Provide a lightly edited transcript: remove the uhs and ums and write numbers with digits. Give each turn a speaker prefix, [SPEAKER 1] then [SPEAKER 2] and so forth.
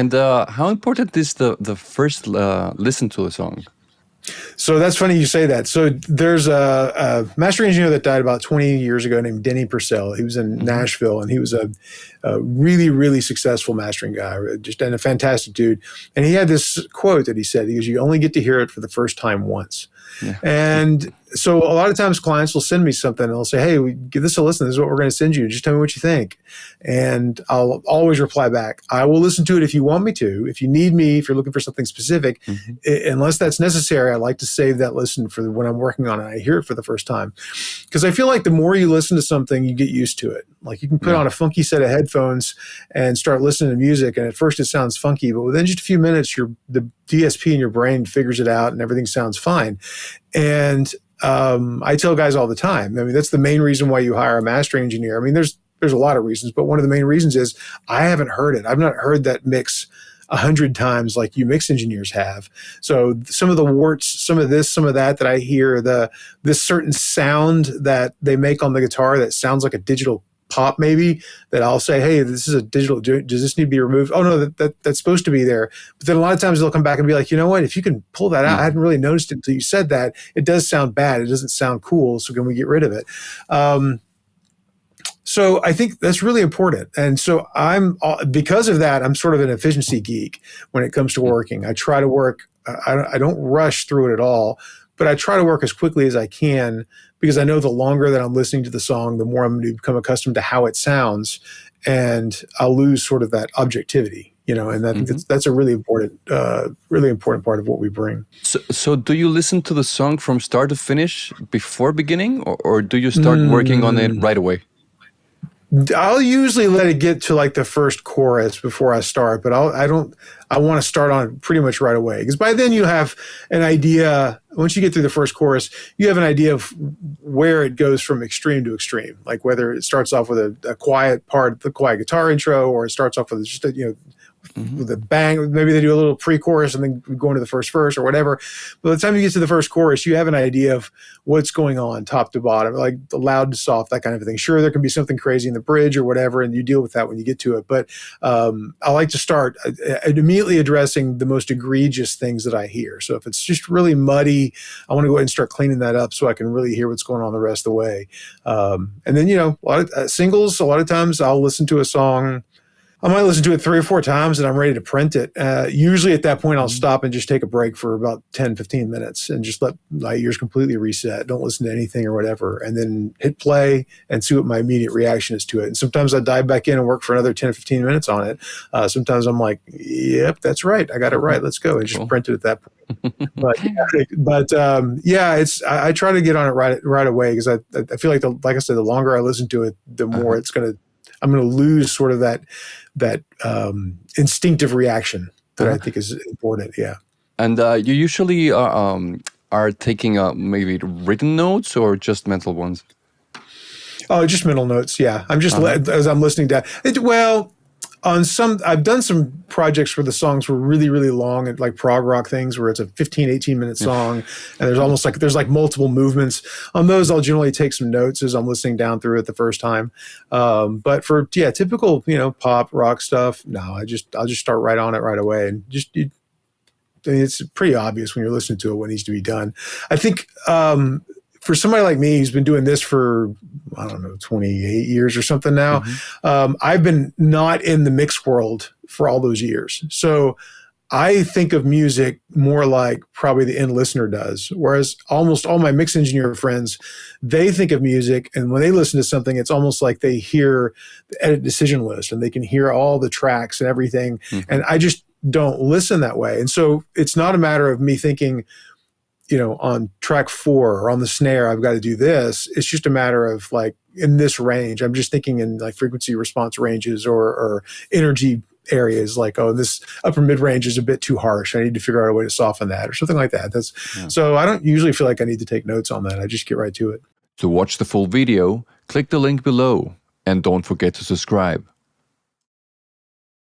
[SPEAKER 1] And how important is the first listen to a song?
[SPEAKER 2] So that's funny you say that. So there's a mastering engineer that died about 20 years ago named Denny Purcell. He was in Nashville, and he was a really, really successful mastering guy, and a fantastic dude. And he had this quote that he said, he goes, "You only get to hear it for the first time once." Yeah. And so a lot of times clients will send me something and they'll say, "Hey, give this a listen. This is what we're going to send you. Just tell me what you think." And I'll always reply back, "I will listen to it if you want me to. If you need me, if you're looking for something specific, unless that's necessary, I like to save that listen for when I'm working on it. I hear it for the first time." Because I feel like the more you listen to something, you get used to it. Like you can put on a funky set of headphones and start listening to music, and at first it sounds funky, but within just a few minutes, the DSP in your brain figures it out and everything sounds fine. And I tell guys all the time, I mean, that's the main reason why you hire a mastering engineer. I mean, there's a lot of reasons, but one of the main reasons is I haven't heard it. I've not heard that mix 100 times like you mix engineers have. So some of the warts, some of this, some of that I hear, this certain sound that they make on the guitar that sounds like a digital pop, maybe, that I'll say, "Hey, this is a digital, does this need to be removed?" "Oh no, that's supposed to be there." But then a lot of times they'll come back and be like, "You know what, if you can pull that out, I hadn't really noticed it until you said that. It does sound bad. It doesn't sound cool. So can we get rid of it?" So I think that's really important. And so because of that, I'm sort of an efficiency geek when it comes to working. I try to work, I don't rush through it at all, but I try to work as quickly as I can, because I know the longer that I'm listening to the song, the more I'm going to become accustomed to how it sounds, and I'll lose sort of that objectivity, and I think that's a really important part of what we bring.
[SPEAKER 1] So do you listen to the song from start to finish before beginning, or do you start working on it right away?
[SPEAKER 2] I'll usually let it get to like the first chorus before I start, but I want to start on it pretty much right away, because by then you have an idea. Once you get through the first chorus, you have an idea of where it goes from extreme to extreme, like whether it starts off with a quiet part, the quiet guitar intro, or it starts off with just with a bang. Maybe they do a little pre-chorus and then go into the first verse or whatever. By the time you get to the first chorus, you have an idea of what's going on top to bottom, like the loud to soft, that kind of thing. Sure, there can be something crazy in the bridge or whatever, and you deal with that when you get to it. But I like to start immediately addressing the most egregious things that I hear. So if it's just really muddy, I want to go ahead and start cleaning that up so I can really hear what's going on the rest of the way. And then, a lot of singles, a lot of times I'll listen to a song. I might listen to it 3 or 4 times and I'm ready to print it. Usually at that point, I'll stop and just take a break for about 10, 15 minutes and just let my ears completely reset. Don't listen to anything or whatever. And then hit play and see what my immediate reaction is to it. And sometimes I dive back in and work for another 10 or 15 minutes on it. Sometimes I'm like, yep, that's right. I got it right. Let's go. And just print it at that point. But I try to get on it right away, because I feel like I said, the longer I listen to it, the more I'm going to lose sort of that instinctive reaction that I think is important. Yeah.
[SPEAKER 1] And you usually are taking maybe written notes or just mental ones?
[SPEAKER 2] Oh, just mental notes. Yeah. I'm just, as I'm listening to it. Well, I've done some projects where the songs were really, really long, and like prog rock things where it's a 15, 18-minute song, and there's multiple movements. On those, I'll generally take some notes as I'm listening down through it the first time. But for typical pop rock stuff, no, I'll just start right on it right away, and it's pretty obvious when you're listening to it what needs to be done. I think for somebody like me who's been doing this for, I don't know, 28 years or something now, I've been not in the mix world for all those years. So I think of music more like probably the end listener does, whereas almost all my mix engineer friends, they think of music, and when they listen to something, it's almost like they hear the edit decision list and they can hear all the tracks and everything. And I just don't listen that way. And so it's not a matter of me thinking, on track 4 or on the snare, I've got to do this. It's just a matter of like in this range. I'm just thinking in like frequency response ranges or energy areas, like, oh, this upper mid range is a bit too harsh. I need to figure out a way to soften that or something like that. So I don't usually feel like I need to take notes on that. I just get right to it.
[SPEAKER 1] To watch the full video, click the link below and don't forget to subscribe.